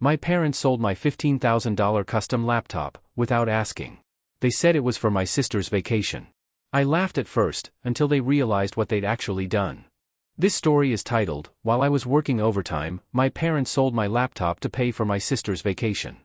My parents sold my $15,000 custom laptop, without asking. They said it was for my sister's vacation. I laughed at first, until they realized what they'd actually done. This story is titled, "While I Was Working Overtime, My Parents Sold My Laptop to Pay for My Sister's Vacation."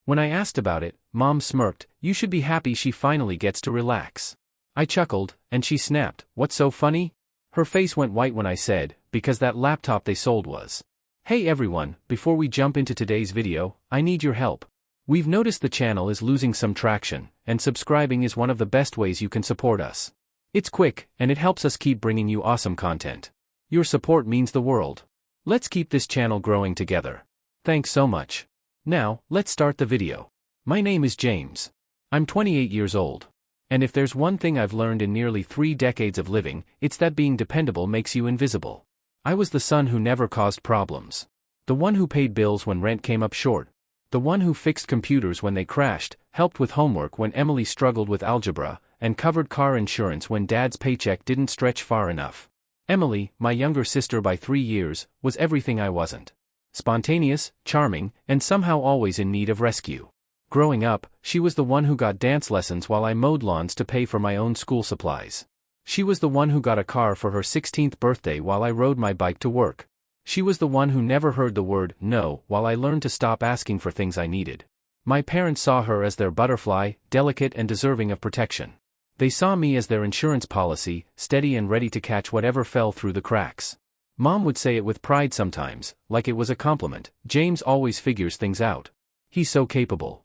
When I asked about it, Mom smirked, "You should be happy she finally gets to relax." I chuckled, and she snapped, "What's so funny?" Her face went white when I said, "Because that laptop they sold was." Hey everyone, before we jump into today's video, I need your help. We've noticed the channel is losing some traction, and subscribing is one of the best ways you can support us. It's quick, and it helps us keep bringing you awesome content. Your support means the world. Let's keep this channel growing together. Thanks so much. Now, let's start the video. My name is James. I'm 28 years old. And if there's one thing I've learned in nearly 3 decades of living, it's that being dependable makes you invisible. I was the son who never caused problems. The one who paid bills when rent came up short. The one who fixed computers when they crashed, helped with homework when Emily struggled with algebra, and covered car insurance when Dad's paycheck didn't stretch far enough. Emily, my younger sister by 3 years, was everything I wasn't. Spontaneous, charming, and somehow always in need of rescue. Growing up, she was the one who got dance lessons while I mowed lawns to pay for my own school supplies. She was the one who got a car for her 16th birthday while I rode my bike to work. She was the one who never heard the word no while I learned to stop asking for things I needed. My parents saw her as their butterfly, delicate and deserving of protection. They saw me as their insurance policy, steady and ready to catch whatever fell through the cracks. Mom would say it with pride sometimes, like it was a compliment, "James always figures things out. He's so capable."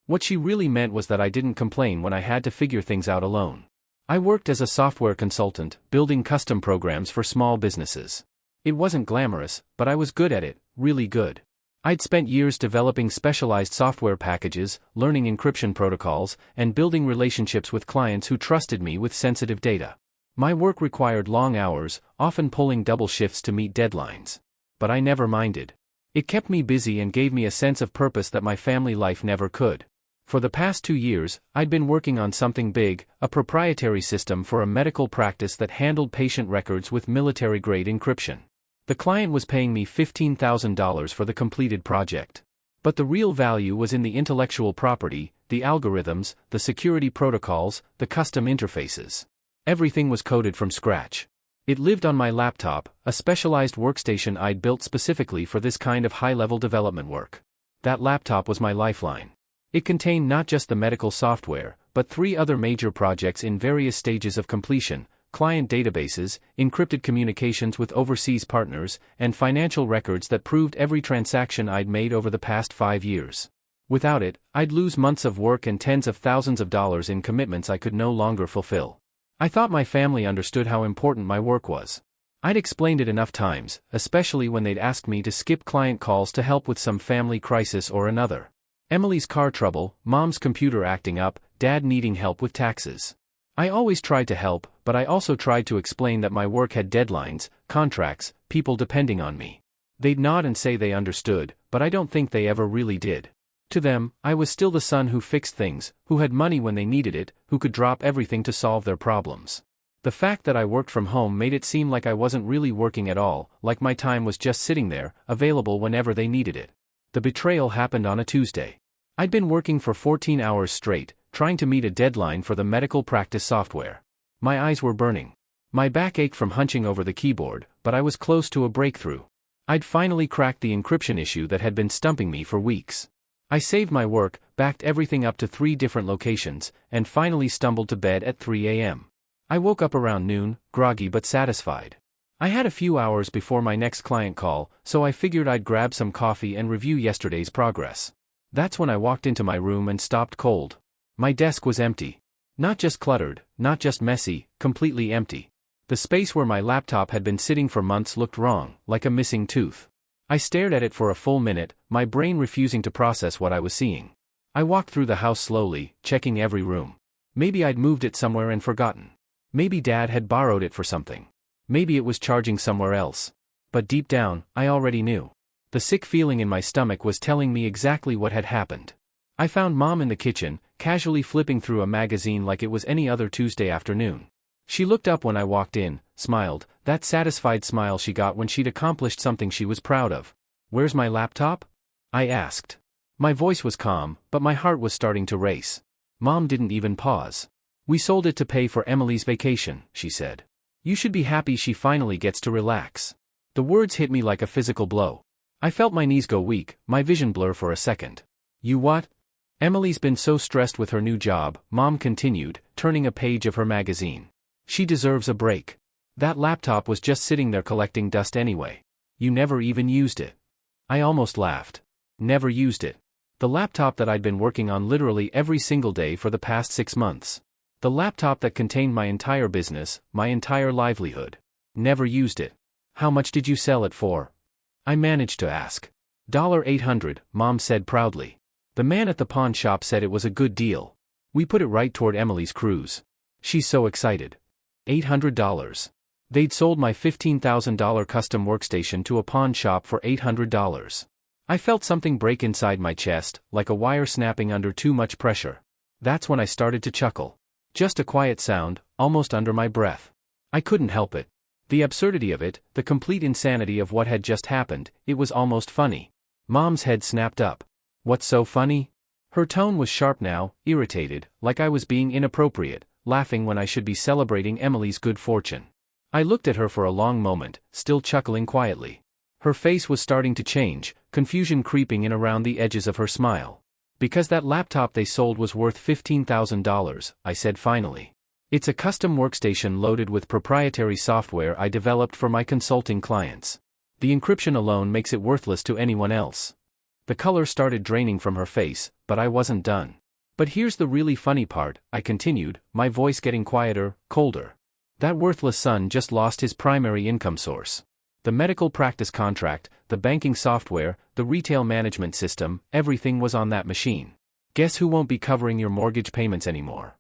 What she really meant was that I didn't complain when I had to figure things out alone. I worked as a software consultant, building custom programs for small businesses. It wasn't glamorous, but I was good at it, really good. I'd spent years developing specialized software packages, learning encryption protocols, and building relationships with clients who trusted me with sensitive data. My work required long hours, often pulling double shifts to meet deadlines. But I never minded. It kept me busy and gave me a sense of purpose that my family life never could. For the past 2 years, I'd been working on something big, a proprietary system for a medical practice that handled patient records with military-grade encryption. The client was paying me $15,000 for the completed project. But the real value was in the intellectual property, the algorithms, the security protocols, the custom interfaces. Everything was coded from scratch. It lived on my laptop, a specialized workstation I'd built specifically for this kind of high-level development work. That laptop was my lifeline. It contained not just the medical software, but 3 other major projects in various stages of completion: client databases, encrypted communications with overseas partners, and financial records that proved every transaction I'd made over the past 5 years. Without it, I'd lose months of work and tens of thousands of dollars in commitments I could no longer fulfill. I thought my family understood how important my work was. I'd explained it enough times, especially when they'd asked me to skip client calls to help with some family crisis or another. Emily's car trouble, Mom's computer acting up, Dad needing help with taxes. I always tried to help, but I also tried to explain that my work had deadlines, contracts, people depending on me. They'd nod and say they understood, but I don't think they ever really did. To them, I was still the son who fixed things, who had money when they needed it, who could drop everything to solve their problems. The fact that I worked from home made it seem like I wasn't really working at all, like my time was just sitting there, available whenever they needed it. The betrayal happened on a Tuesday. I'd been working for 14 hours straight, trying to meet a deadline for the medical practice software. My eyes were burning. My back ached from hunching over the keyboard, but I was close to a breakthrough. I'd finally cracked the encryption issue that had been stumping me for weeks. I saved my work, backed everything up to 3 different locations, and finally stumbled to bed at 3 a.m. I woke up around noon, groggy but satisfied. I had a few hours before my next client call, so I figured I'd grab some coffee and review yesterday's progress. That's when I walked into my room and stopped cold. My desk was empty. Not just cluttered, not just messy, completely empty. The space where my laptop had been sitting for months looked wrong, like a missing tooth. I stared at it for a full minute, my brain refusing to process what I was seeing. I walked through the house slowly, checking every room. Maybe I'd moved it somewhere and forgotten. Maybe Dad had borrowed it for something. Maybe it was charging somewhere else. But deep down, I already knew. The sick feeling in my stomach was telling me exactly what had happened. I found Mom in the kitchen, casually flipping through a magazine like it was any other Tuesday afternoon. She looked up when I walked in, smiled, that satisfied smile she got when she'd accomplished something she was proud of. "Where's my laptop?" I asked. My voice was calm, but my heart was starting to race. Mom didn't even pause. We sold it to pay for Emily's vacation, she said. You should be happy she finally gets to relax. The words hit me like a physical blow. I felt my knees go weak, my vision blur for a second. You what? Emily's been so stressed with her new job, Mom continued, turning a page of her magazine. She deserves a break. That laptop was just sitting there collecting dust anyway. You never even used it. I almost laughed. Never used it. The laptop that I'd been working on literally every single day for the past 6 months. The laptop that contained my entire business, my entire livelihood. Never used it. How much did you sell it for? I managed to ask. $800, Mom said proudly. The man at the pawn shop said it was a good deal. We put it right toward Emily's cruise. She's so excited. $800. They'd sold my $15,000 custom workstation to a pawn shop for $800. I felt something break inside my chest, like a wire snapping under too much pressure. That's when I started to chuckle. Just a quiet sound, almost under my breath. I couldn't help it. The absurdity of it, the complete insanity of what had just happened, it was almost funny. Mom's head snapped up. What's so funny? Her tone was sharp now, irritated, like I was being inappropriate, laughing when I should be celebrating Emily's good fortune. I looked at her for a long moment, still chuckling quietly. Her face was starting to change, confusion creeping in around the edges of her smile. Because that laptop they sold was worth $15,000, I said finally. It's a custom workstation loaded with proprietary software I developed for my consulting clients. The encryption alone makes it worthless to anyone else. The color started draining from her face, but I wasn't done. But here's the really funny part, I continued, my voice getting quieter, colder. That worthless son just lost his primary income source. The medical practice contract, the banking software, the retail management system, everything was on that machine. Guess who won't be covering your mortgage payments anymore?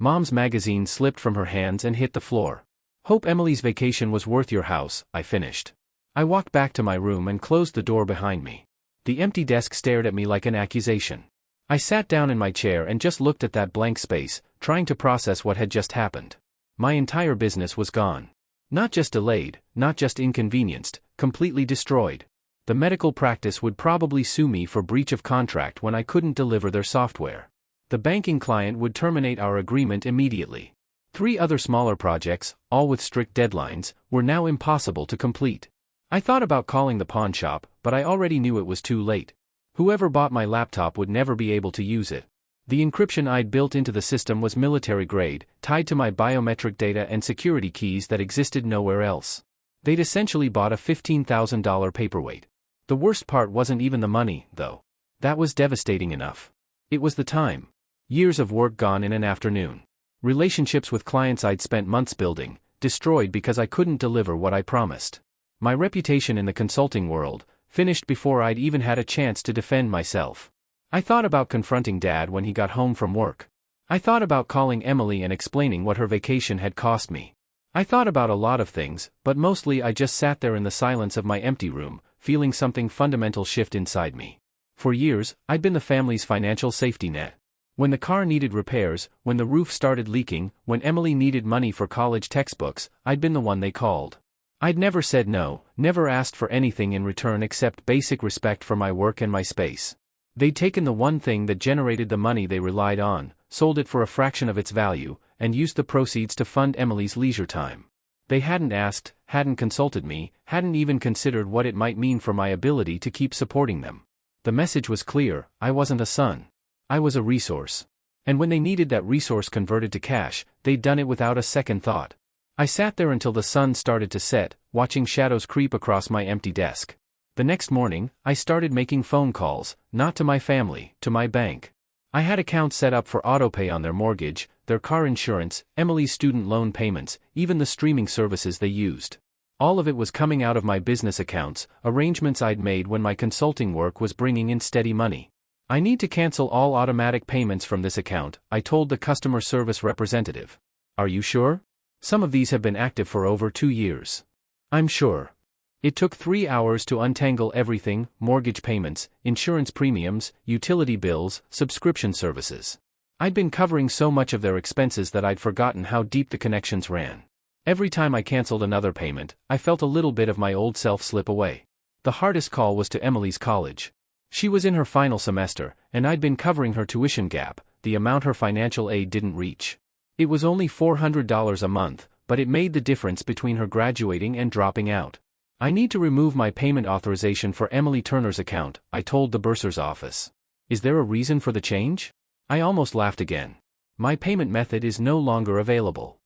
Mom's magazine slipped from her hands and hit the floor. Hope Emily's vacation was worth your house, I finished. I walked back to my room and closed the door behind me. The empty desk stared at me like an accusation. I sat down in my chair and just looked at that blank space, trying to process what had just happened. My entire business was gone. Not just delayed, not just inconvenienced, completely destroyed. The medical practice would probably sue me for breach of contract when I couldn't deliver their software. The banking client would terminate our agreement immediately. 3 other smaller projects, all with strict deadlines, were now impossible to complete. I thought about calling the pawn shop, but I already knew it was too late. Whoever bought my laptop would never be able to use it. The encryption I'd built into the system was military grade, tied to my biometric data and security keys that existed nowhere else. They'd essentially bought a $15,000 paperweight. The worst part wasn't even the money, though. That was devastating enough. It was the time. Years of work gone in an afternoon. Relationships with clients I'd spent months building, destroyed because I couldn't deliver what I promised. My reputation in the consulting world, finished before I'd even had a chance to defend myself. I thought about confronting Dad when he got home from work. I thought about calling Emily and explaining what her vacation had cost me. I thought about a lot of things, but mostly I just sat there in the silence of my empty room, feeling something fundamental shift inside me. For years, I'd been the family's financial safety net. When the car needed repairs, when the roof started leaking, when Emily needed money for college textbooks, I'd been the one they called. I'd never said no, never asked for anything in return except basic respect for my work and my space. They'd taken the one thing that generated the money they relied on, sold it for a fraction of its value, and used the proceeds to fund Emily's leisure time. They hadn't asked, hadn't consulted me, hadn't even considered what it might mean for my ability to keep supporting them. The message was clear, I wasn't a son. I was a resource. And when they needed that resource converted to cash, they'd done it without a second thought. I sat there until the sun started to set, watching shadows creep across my empty desk. The next morning, I started making phone calls, not to my family, to my bank. I had accounts set up for autopay on their mortgage, their car insurance, Emily's student loan payments, even the streaming services they used. All of it was coming out of my business accounts, arrangements I'd made when my consulting work was bringing in steady money. I need to cancel all automatic payments from this account, I told the customer service representative. Are you sure? Some of these have been active for over 2 years. I'm sure. It took 3 hours to untangle everything: mortgage payments, insurance premiums, utility bills, subscription services. I'd been covering so much of their expenses that I'd forgotten how deep the connections ran. Every time I canceled another payment, I felt a little bit of my old self slip away. The hardest call was to Emily's college. She was in her final semester, and I'd been covering her tuition gap, the amount her financial aid didn't reach. It was only $400 a month, but it made the difference between her graduating and dropping out. I need to remove my payment authorization for Emily Turner's account, I told the bursar's office. Is there a reason for the change? I almost laughed again. My payment method is no longer available.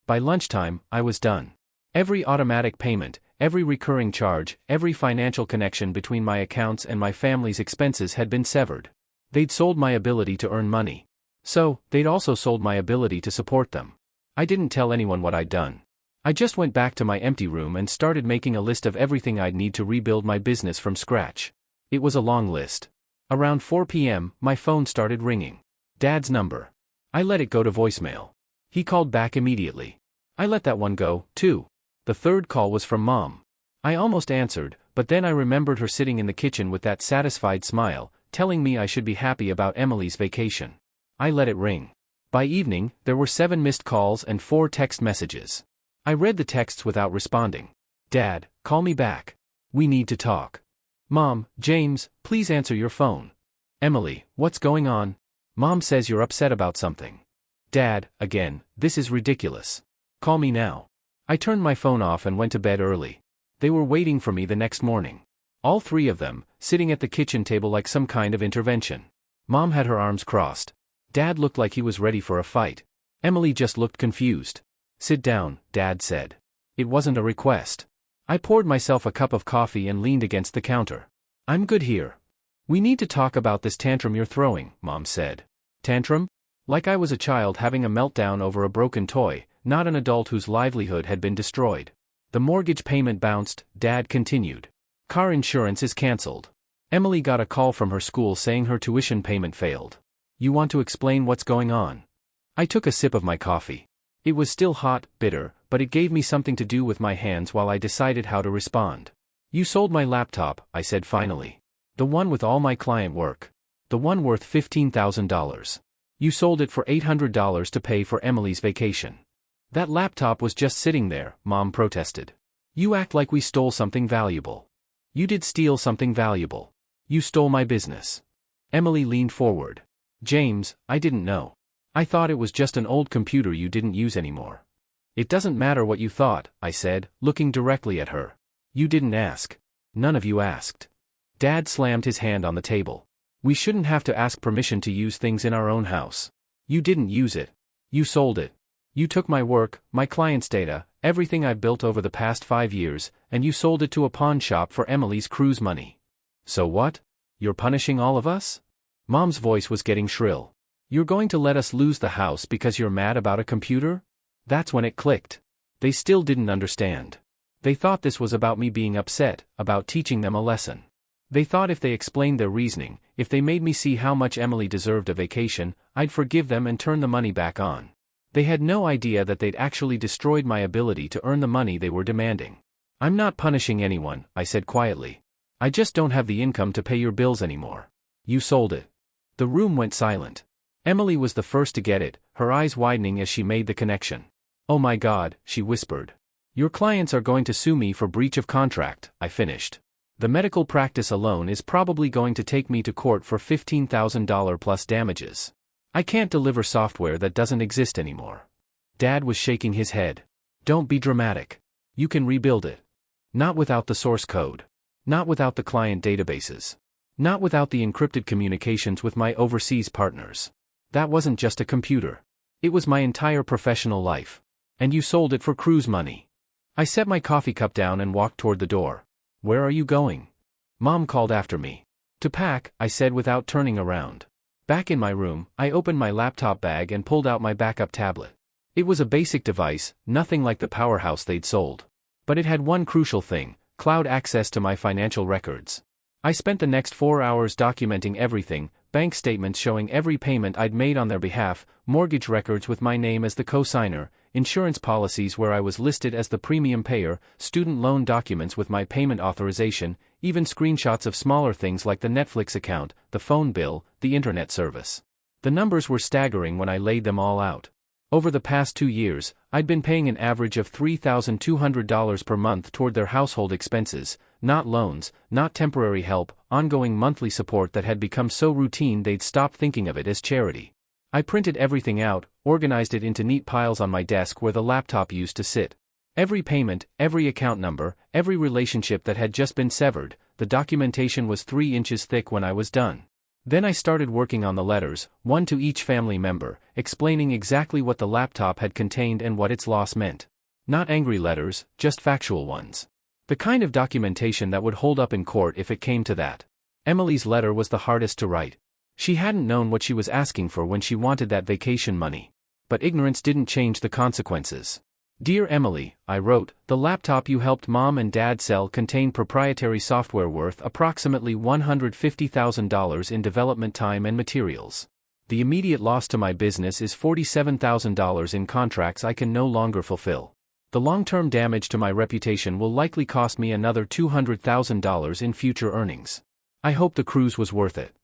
By lunchtime, I was done. Every automatic payment, every recurring charge, every financial connection between my accounts and my family's expenses had been severed. They'd sold my ability to earn money. So, they'd also sold my ability to support them. I didn't tell anyone what I'd done. I just went back to my empty room and started making a list of everything I'd need to rebuild my business from scratch. It was a long list. Around 4 p.m., my phone started ringing. Dad's number. I let it go to voicemail. He called back immediately. I let that one go, too. The third call was from Mom. I almost answered, but then I remembered her sitting in the kitchen with that satisfied smile, telling me I should be happy about Emily's vacation. I let it ring. By evening, there were 7 missed calls and 4 text messages. I read the texts without responding. Dad, call me back. We need to talk. Mom, James, please answer your phone. Emily, what's going on? Mom says you're upset about something. Dad, again, this is ridiculous. Call me now. I turned my phone off and went to bed early. They were waiting for me the next morning. All 3 of them, sitting at the kitchen table like some kind of intervention. Mom had her arms crossed. Dad looked like he was ready for a fight. Emily just looked confused. Sit down, Dad said. It wasn't a request. I poured myself a cup of coffee and leaned against the counter. I'm good here. We need to talk about this tantrum you're throwing, Mom said. Tantrum? Like I was a child having a meltdown over a broken toy, not an adult whose livelihood had been destroyed. The mortgage payment bounced, Dad continued. Car insurance is cancelled. Emily got a call from her school saying her tuition payment failed. You want to explain what's going on? I took a sip of my coffee. It was still hot, bitter, but it gave me something to do with my hands while I decided how to respond. You sold my laptop, I said finally. The one with all my client work. The one worth $15,000. You sold it for $800 to pay for Emily's vacation. That laptop was just sitting there, Mom protested. You act like we stole something valuable. You did steal something valuable. You stole my business. Emily leaned forward. James, I didn't know. I thought it was just an old computer you didn't use anymore. It doesn't matter what you thought, I said, looking directly at her. You didn't ask. None of you asked. Dad slammed his hand on the table. We shouldn't have to ask permission to use things in our own house. You didn't use it. You sold it. You took my work, my client's data, everything I've built over the past 5 years, and you sold it to a pawn shop for Emily's cruise money. So what? You're punishing all of us? Mom's voice was getting shrill. You're going to let us lose the house because you're mad about a computer? That's when it clicked. They still didn't understand. They thought this was about me being upset, about teaching them a lesson. They thought if they explained their reasoning, if they made me see how much Emily deserved a vacation, I'd forgive them and turn the money back on. They had no idea that they'd actually destroyed my ability to earn the money they were demanding. I'm not punishing anyone, I said quietly. I just don't have the income to pay your bills anymore. You sold it. The room went silent. Emily was the first to get it, her eyes widening as she made the connection. Oh my God, she whispered. Your clients are going to sue me for breach of contract, I finished. The medical practice alone is probably going to take me to court for $15,000 plus damages. I can't deliver software that doesn't exist anymore. Dad was shaking his head. Don't be dramatic. You can rebuild it. Not without the source code. Not without the client databases. Not without the encrypted communications with my overseas partners. That wasn't just a computer. It was my entire professional life. And you sold it for cruise money. I set my coffee cup down and walked toward the door. Where are you going? Mom called after me. To pack, I said without turning around. Back in my room, I opened my laptop bag and pulled out my backup tablet. It was a basic device, nothing like the powerhouse they'd sold. But it had one crucial thing: cloud access to my financial records. I spent the next 4 hours documenting everything: bank statements showing every payment I'd made on their behalf, mortgage records with my name as the co-signer, insurance policies where I was listed as the premium payer, student loan documents with my payment authorization, even screenshots of smaller things like the Netflix account, the phone bill, the internet service. The numbers were staggering when I laid them all out. Over the past 2 years, I'd been paying an average of $3,200 per month toward their household expenses, Not loans, not temporary help, ongoing monthly support that had become so routine they'd stopped thinking of it as charity. I printed everything out, organized it into neat piles on my desk where the laptop used to sit. Every payment, every account number, every relationship that had just been severed, the documentation was 3 inches thick when I was done. Then I started working on the letters, one to each family member, explaining exactly what the laptop had contained and what its loss meant. Not angry letters, just factual ones. The kind of documentation that would hold up in court if it came to that. Emily's letter was the hardest to write. She hadn't known what she was asking for when she wanted that vacation money. But ignorance didn't change the consequences. Dear Emily, I wrote, the laptop you helped Mom and Dad sell contained proprietary software worth approximately $150,000 in development time and materials. The immediate loss to my business is $47,000 in contracts I can no longer fulfill. The long-term damage to my reputation will likely cost me another $200,000 in future earnings. I hope the cruise was worth it.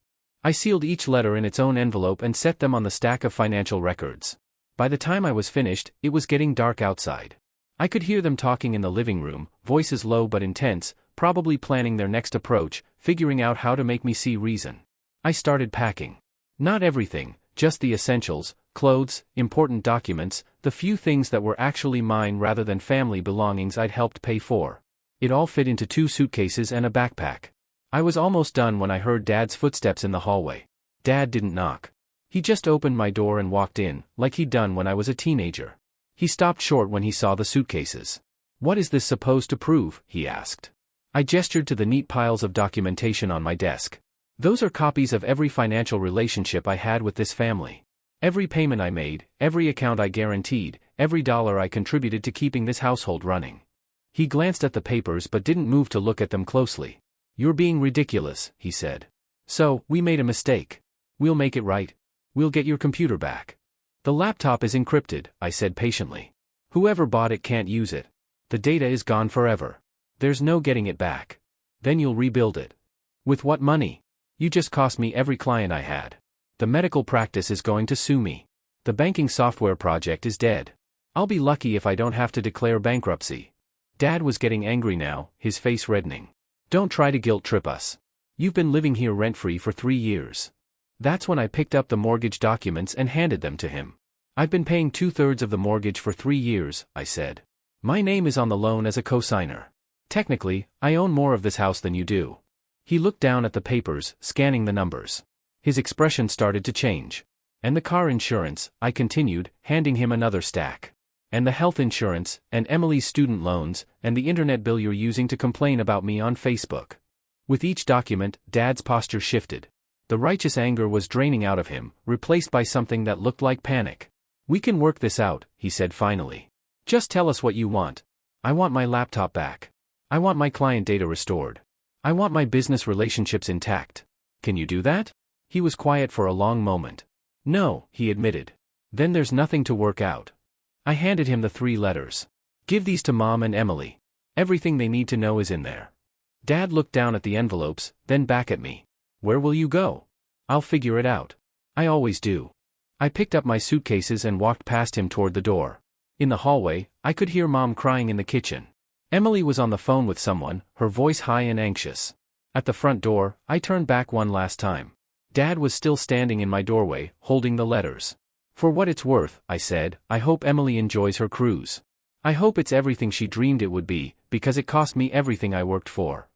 I sealed each letter in its own envelope and set them on the stack of financial records. By the time I was finished, it was getting dark outside. I could hear them talking in the living room, voices low but intense, probably planning their next approach, figuring out how to make me see reason. I started packing. Not everything, just the essentials, clothes, important documents, the few things that were actually mine rather than family belongings I'd helped pay for. It all fit into 2 suitcases and a backpack. I was almost done when I heard Dad's footsteps in the hallway. Dad didn't knock. He just opened my door and walked in, like he'd done when I was a teenager. He stopped short when he saw the suitcases. What is this supposed to prove? He asked. I gestured to the neat piles of documentation on my desk. Those are copies of every financial relationship I had with this family. Every payment I made, every account I guaranteed, every dollar I contributed to keeping this household running. He glanced at the papers but didn't move to look at them closely. You're being ridiculous, he said. So, we made a mistake. We'll make it right. We'll get your computer back. The laptop is encrypted, I said patiently. Whoever bought it can't use it. The data is gone forever. There's no getting it back. Then you'll rebuild it. With what money? You just cost me every client I had. The medical practice is going to sue me. The banking software project is dead. I'll be lucky if I don't have to declare bankruptcy. Dad was getting angry now, his face reddening. Don't try to guilt trip us. You've been living here rent-free for 3 years. That's when I picked up the mortgage documents and handed them to him. I've been paying 2/3 of the mortgage for 3 years, I said. My name is on the loan as a co-signer. Technically, I own more of this house than you do. He looked down at the papers, scanning the numbers. His expression started to change. And the car insurance, I continued, handing him another stack. And the health insurance, and Emily's student loans, and the internet bill you're using to complain about me on Facebook. With each document, Dad's posture shifted. The righteous anger was draining out of him, replaced by something that looked like panic. We can work this out, he said finally. Just tell us what you want. I want my laptop back. I want my client data restored. I want my business relationships intact. Can you do that? He was quiet for a long moment. No, he admitted. Then there's nothing to work out. I handed him the 3 letters. Give these to Mom and Emily. Everything they need to know is in there. Dad looked down at the envelopes, then back at me. Where will you go? I'll figure it out. I always do. I picked up my suitcases and walked past him toward the door. In the hallway, I could hear Mom crying in the kitchen. Emily was on the phone with someone, her voice high and anxious. At the front door, I turned back one last time. Dad was still standing in my doorway, holding the letters. For what it's worth, I said, I hope Emily enjoys her cruise. I hope it's everything she dreamed it would be, because it cost me everything I worked for.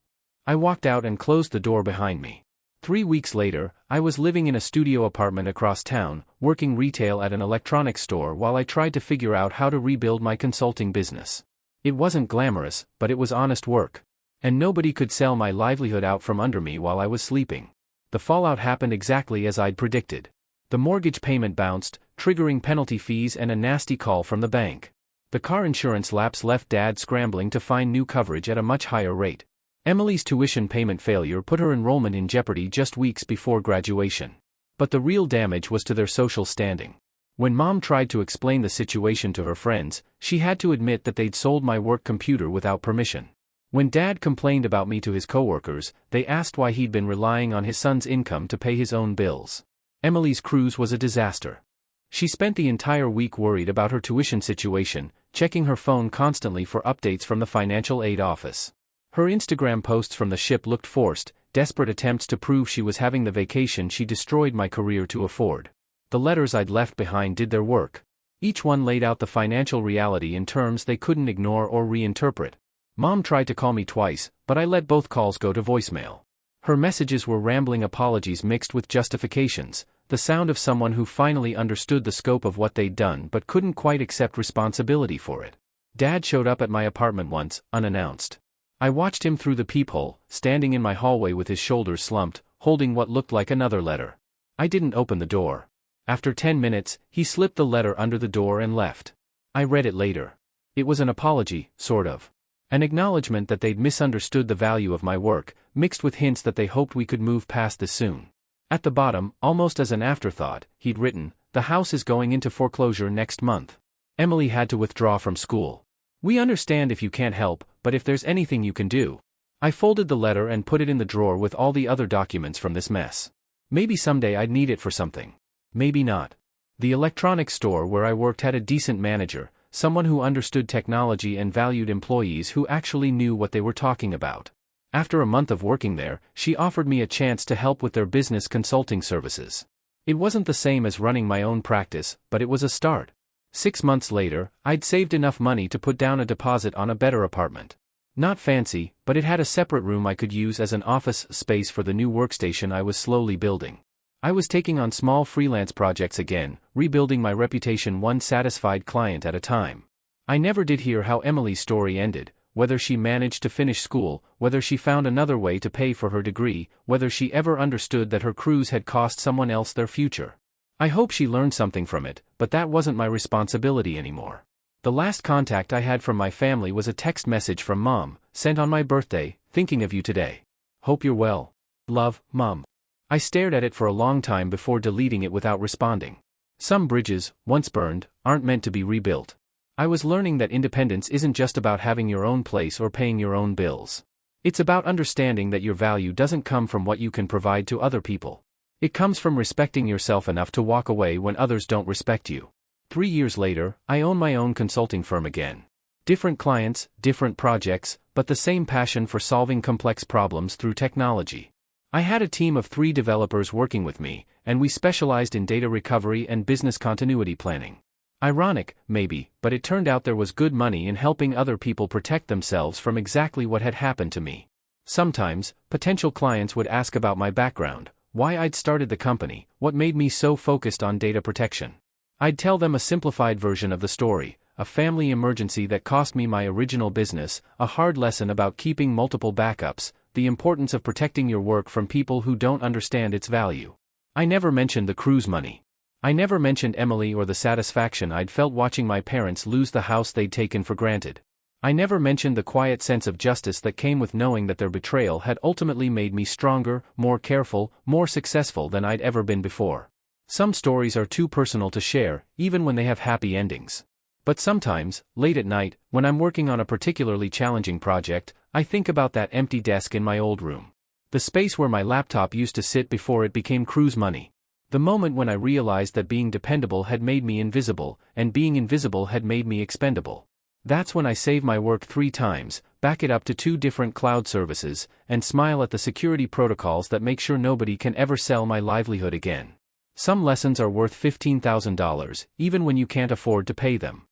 I walked out and closed the door behind me. 3 weeks later, I was living in a studio apartment across town, working retail at an electronics store while I tried to figure out how to rebuild my consulting business. It wasn't glamorous, but it was honest work. And nobody could sell my livelihood out from under me while I was sleeping. The fallout happened exactly as I'd predicted. The mortgage payment bounced, triggering penalty fees and a nasty call from the bank. The car insurance lapse left Dad scrambling to find new coverage at a much higher rate. Emily's tuition payment failure put her enrollment in jeopardy just weeks before graduation. But the real damage was to their social standing. When Mom tried to explain the situation to her friends, she had to admit that they'd sold my work computer without permission. When Dad complained about me to his coworkers, they asked why he'd been relying on his son's income to pay his own bills. Emily's cruise was a disaster. She spent the entire week worried about her tuition situation, checking her phone constantly for updates from the financial aid office. Her Instagram posts from the ship looked forced, desperate attempts to prove she was having the vacation she destroyed my career to afford. The letters I'd left behind did their work. Each one laid out the financial reality in terms they couldn't ignore or reinterpret. Mom tried to call me twice, but I let both calls go to voicemail. Her messages were rambling apologies mixed with justifications, the sound of someone who finally understood the scope of what they'd done but couldn't quite accept responsibility for it. Dad showed up at my apartment once, unannounced. I watched him through the peephole, standing in my hallway with his shoulders slumped, holding what looked like another letter. I didn't open the door. After 10 minutes, he slipped the letter under the door and left. I read it later. It was an apology, sort of. An acknowledgement that they'd misunderstood the value of my work, mixed with hints that they hoped we could move past this soon. At the bottom, almost as an afterthought, he'd written, "The house is going into foreclosure next month. Emily had to withdraw from school. We understand if you can't help, but if there's anything you can do." I folded the letter and put it in the drawer with all the other documents from this mess. Maybe someday I'd need it for something. Maybe not. The electronics store where I worked had a decent manager, someone who understood technology and valued employees who actually knew what they were talking about. After a month of working there, she offered me a chance to help with their business consulting services. It wasn't the same as running my own practice, but it was a start. 6 months later, I'd saved enough money to put down a deposit on a better apartment. Not fancy, but it had a separate room I could use as an office space for the new workstation I was slowly building. I was taking on small freelance projects again, rebuilding my reputation one satisfied client at a time. I never did hear how Emily's story ended, whether she managed to finish school, whether she found another way to pay for her degree, whether she ever understood that her cruise had cost someone else their future. I hope she learned something from it, but that wasn't my responsibility anymore. The last contact I had from my family was a text message from Mom, sent on my birthday, "Thinking of you today. Hope you're well. Love, Mom." I stared at it for a long time before deleting it without responding. Some bridges, once burned, aren't meant to be rebuilt. I was learning that independence isn't just about having your own place or paying your own bills. It's about understanding that your value doesn't come from what you can provide to other people. It comes from respecting yourself enough to walk away when others don't respect you. 3 years later, I own my own consulting firm again. Different clients, different projects, but the same passion for solving complex problems through technology. I had a team of 3 developers working with me, and we specialized in data recovery and business continuity planning. Ironic, maybe, but it turned out there was good money in helping other people protect themselves from exactly what had happened to me. Sometimes, potential clients would ask about my background, why I'd started the company, what made me so focused on data protection. I'd tell them a simplified version of the story, a family emergency that cost me my original business, a hard lesson about keeping multiple backups, the importance of protecting your work from people who don't understand its value. I never mentioned the cruise money. I never mentioned Emily or the satisfaction I'd felt watching my parents lose the house they'd taken for granted. I never mentioned the quiet sense of justice that came with knowing that their betrayal had ultimately made me stronger, more careful, more successful than I'd ever been before. Some stories are too personal to share, even when they have happy endings. But sometimes, late at night, when I'm working on a particularly challenging project, I think about that empty desk in my old room. The space where my laptop used to sit before it became cruise money. The moment when I realized that being dependable had made me invisible, and being invisible had made me expendable. That's when I save my work 3 times, back it up to 2 different cloud services, and smile at the security protocols that make sure nobody can ever sell my livelihood again. Some lessons are worth $15,000, even when you can't afford to pay them.